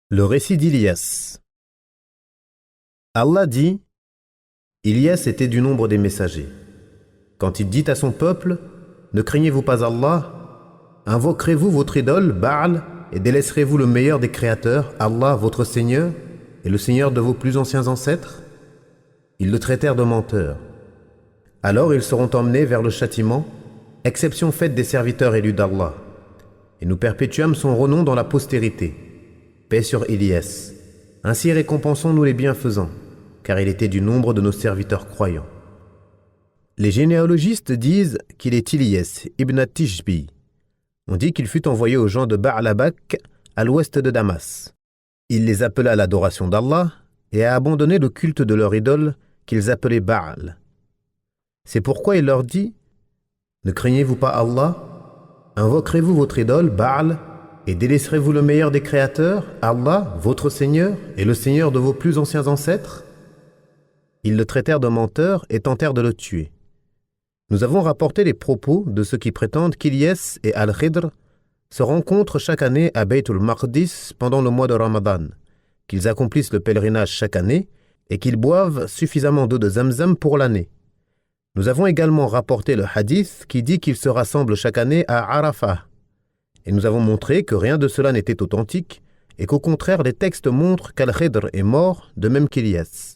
Le récit d'Ilias. Allah dit: Ilias était du nombre des messagers. Quand il dit à son peuple: Ne craignez-vous pas Allah? Invoquerez-vous votre idole, Baal, et délaisserez-vous le meilleur des créateurs, Allah, votre Seigneur, et le Seigneur de vos plus anciens ancêtres? Ils le traitèrent de menteur. Alors ils seront emmenés vers le châtiment, exception faite des serviteurs élus d'Allah. Et nous perpétuâmes son renom dans la postérité. Paix sur Ilias. Ainsi récompensons-nous les bienfaisants, car il était du nombre de nos serviteurs croyants. Les généalogistes disent qu'il est Ilias ibn Tishbi. On dit qu'il fut envoyé aux gens de Ba'labak, à l'ouest de Damas. Il les appela à l'adoration d'Allah et a abandonné le culte de leur idole qu'ils appelaient Baal. C'est pourquoi il leur dit: Ne craignez-vous pas Allah? Invoquerez-vous votre idole, Baal, et délaisserez-vous le meilleur des créateurs, Allah, votre Seigneur, et le Seigneur de vos plus anciens ancêtres? Ils le traitèrent de menteur et tentèrent de le tuer. Nous avons rapporté les propos de ceux qui prétendent qu'Ilyas et Al-Khidr se rencontrent chaque année à Bayt al-Maqdis pendant le mois de Ramadan, qu'ils accomplissent le pèlerinage chaque année et qu'ils boivent suffisamment d'eau de Zamzam pour l'année. Nous avons également rapporté le hadith qui dit qu'ils se rassemblent chaque année à Arafah. Et nous avons montré que rien de cela n'était authentique et qu'au contraire les textes montrent qu'Al-Khidr est mort, de même qu'Ilyas.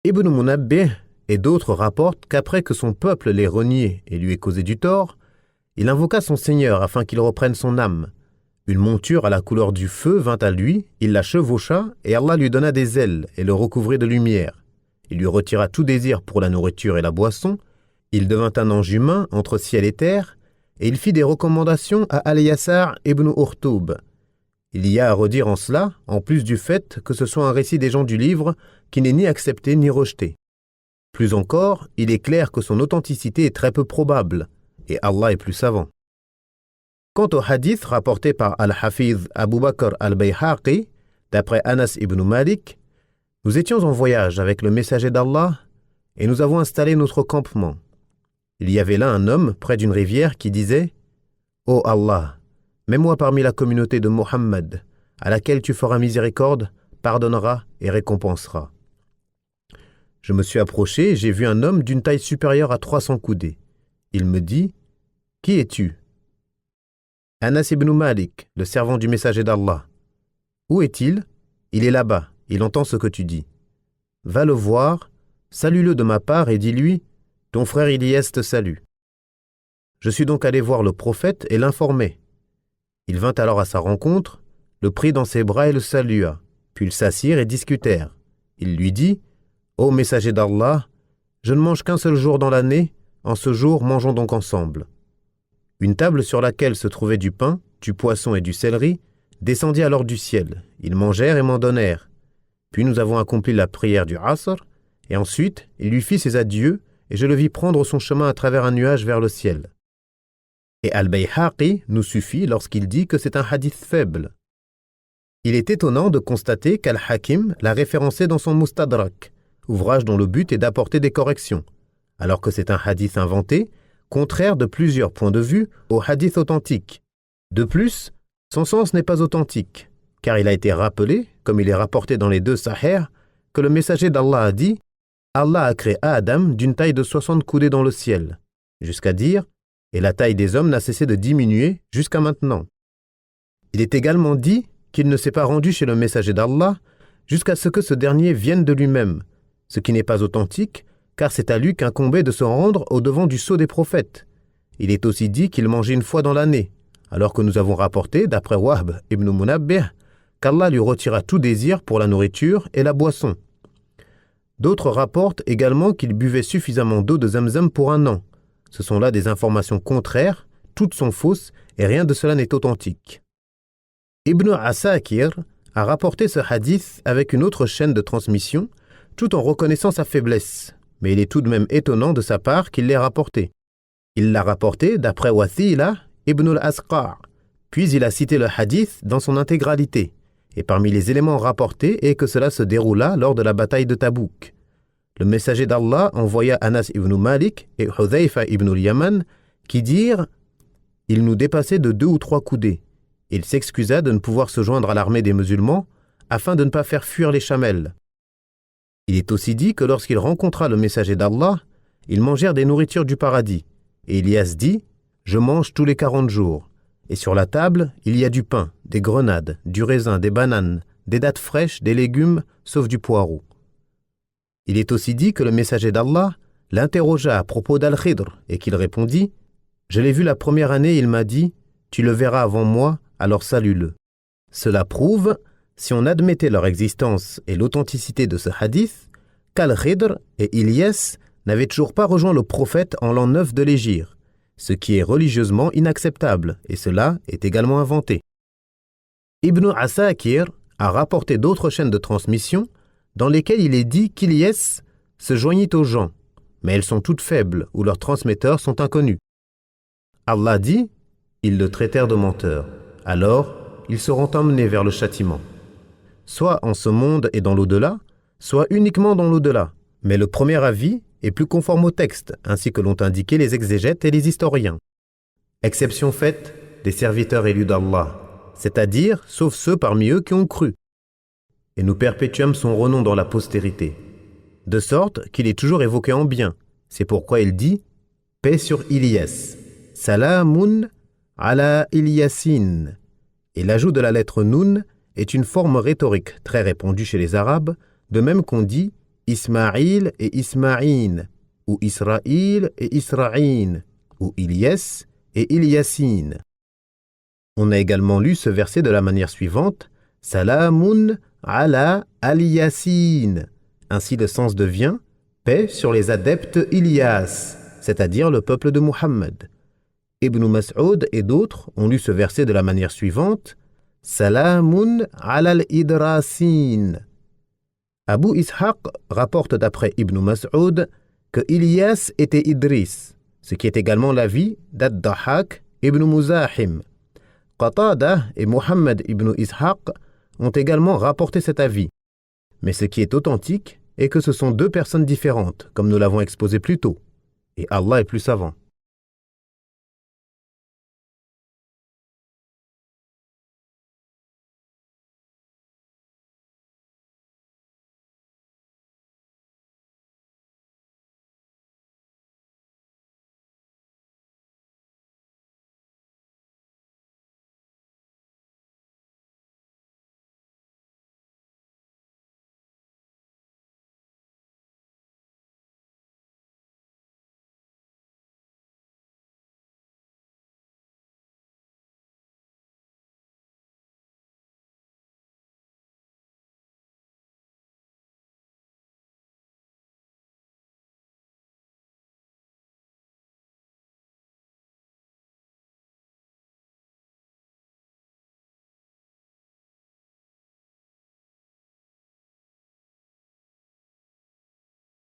Ibn Munabbih et d'autres rapportent qu'après que son peuple l'ait renié et lui ait causé du tort, il invoqua son Seigneur afin qu'il reprenne son âme. Une monture à la couleur du feu vint à lui, il la chevaucha et Allah lui donna des ailes et le recouvrit de lumière. Il lui retira tout désir pour la nourriture et la boisson, il devint un ange humain entre ciel et terre, et il fit des recommandations à Al-Yasar ibn Urtoub. Il y a à redire en cela, en plus du fait que ce soit un récit des gens du livre qui n'est ni accepté ni rejeté. Plus encore, il est clair que son authenticité est très peu probable, et Allah est plus savant. Quant au hadith rapporté par Al-Hafiz Abu Bakr al-Bayhaqi, d'après Anas ibn Malik, nous étions en voyage avec le messager d'Allah et nous avons installé notre campement. Il y avait là un homme près d'une rivière qui disait: « Ô Allah, mets-moi parmi la communauté de Mohammed, à laquelle tu feras miséricorde, pardonneras et récompenseras. » Je me suis approché et j'ai vu un homme d'une taille supérieure à 300 coudées. Il me dit: « Qui es-tu? » Anas ibn Malik, le servant du messager d'Allah. Où est-il? Il est là-bas, il entend ce que tu dis. Va le voir, salue-le de ma part et dis-lui: ton frère Ilias te salue. Je suis donc allé voir le prophète et l'informer. Il vint alors à sa rencontre, le prit dans ses bras et le salua, puis ils s'assirent et discutèrent. Il lui dit: Ô messager d'Allah, je ne mange qu'un seul jour dans l'année, en ce jour mangeons donc ensemble. Une table sur laquelle se trouvait du pain, du poisson et du céleri descendit alors du ciel. Ils mangèrent et m'en donnèrent. Puis nous avons accompli la prière du Asr, et ensuite il lui fit ses adieux, et je le vis prendre son chemin à travers un nuage vers le ciel. Et Al-Bayhaqi nous suffit lorsqu'il dit que c'est un hadith faible. Il est étonnant de constater qu'Al-Hakim l'a référencé dans son Mustadrak, ouvrage dont le but est d'apporter des corrections, alors que c'est un hadith inventé, contraire de plusieurs points de vue au hadith authentique. De plus, son sens n'est pas authentique, car il a été rappelé, comme il est rapporté dans les deux Sahih, que le messager d'Allah a dit: Allah a créé Adam d'une taille de 60 coudées dans le ciel, jusqu'à dire: et la taille des hommes n'a cessé de diminuer jusqu'à maintenant. Il est également dit qu'il ne s'est pas rendu chez le messager d'Allah jusqu'à ce que ce dernier vienne de lui-même, ce qui n'est pas authentique, car c'est à lui qu'incombait de se rendre au-devant du sceau des prophètes. Il est aussi dit qu'il mangeait une fois dans l'année, alors que nous avons rapporté, d'après Wahb ibn Munabbih, qu'Allah lui retira tout désir pour la nourriture et la boisson. D'autres rapportent également qu'il buvait suffisamment d'eau de Zamzam pour un an. Ce sont là des informations contraires, toutes sont fausses et rien de cela n'est authentique. Ibn Asakir a rapporté ce hadith avec une autre chaîne de transmission, tout en reconnaissant sa faiblesse, mais il est tout de même étonnant de sa part qu'il l'ait rapporté. Il l'a rapporté d'après Wathila ibn al-Asqa', puis il a cité le hadith dans son intégralité, et parmi les éléments rapportés est que cela se déroula lors de la bataille de Tabouk. Le messager d'Allah envoya Anas ibn Malik et Hudhayfa ibn al-Yaman qui dirent: « Il nous dépassait de 2 ou 3 coudées. Il s'excusa de ne pouvoir se joindre à l'armée des musulmans afin de ne pas faire fuir les chamelles. Il est aussi dit que lorsqu'il rencontra le messager d'Allah, ils mangèrent des nourritures du paradis. Et Ilyas dit « Je mange tous les 40 jours. Et sur la table, il y a du pain, des grenades, du raisin, des bananes, des dattes fraîches, des légumes, sauf du poireau. » Il est aussi dit que le messager d'Allah l'interrogea à propos d'Al-Khidr et qu'il répondit « Je l'ai vu la première année, il m'a dit « Tu le verras avant moi, alors salue-le. » Cela prouve, si on admettait leur existence et l'authenticité de ce hadith, qu'Al-Khidr et Ilyas n'avaient toujours pas rejoint le prophète en l'an 9 de l'Hégire, ce qui est religieusement inacceptable, et cela est également inventé. Ibn Asakir a rapporté d'autres chaînes de transmission dans lesquelles il est dit qu'Ilyas se joignit aux gens, mais elles sont toutes faibles ou leurs transmetteurs sont inconnus. Allah dit « Ils le traitèrent de menteur. Alors, ils seront emmenés vers le châtiment. Soit en ce monde et dans l'au-delà, soit uniquement dans l'au-delà. Mais le premier avis est plus conforme au texte, ainsi que l'ont indiqué les exégètes et les historiens. Exception faite des serviteurs élus d'Allah, c'est-à-dire sauf ceux parmi eux qui ont cru. Et nous perpétuâmes son renom dans la postérité, de sorte qu'il est toujours évoqué en bien. C'est pourquoi il dit « Paix sur Ilyas, salamun ala Ilyasin » et l'ajout de la lettre Nun est une forme rhétorique très répandue chez les Arabes, de même qu'on dit Ismaïl et Ismaïn, ou Israël et Israïn, ou Ilyas et Ilyasin. On a également lu ce verset de la manière suivante Salamun ala Al-Yasin. Ainsi le sens devient paix sur les adeptes Ilyas, c'est-à-dire le peuple de Muhammad. Ibn Mas'ud et d'autres ont lu ce verset de la manière suivante Salamun ala al-Idrasin. Abu Ishaq rapporte d'après Ibn Mas'ud que Ilyas était Idris, ce qui est également l'avis d'Ad-Dahhak ibn Muzahim. Qatada et Muhammad ibn Ishaq ont également rapporté cet avis. Mais ce qui est authentique est que ce sont deux personnes différentes, comme nous l'avons exposé plus tôt, et Allah est plus savant.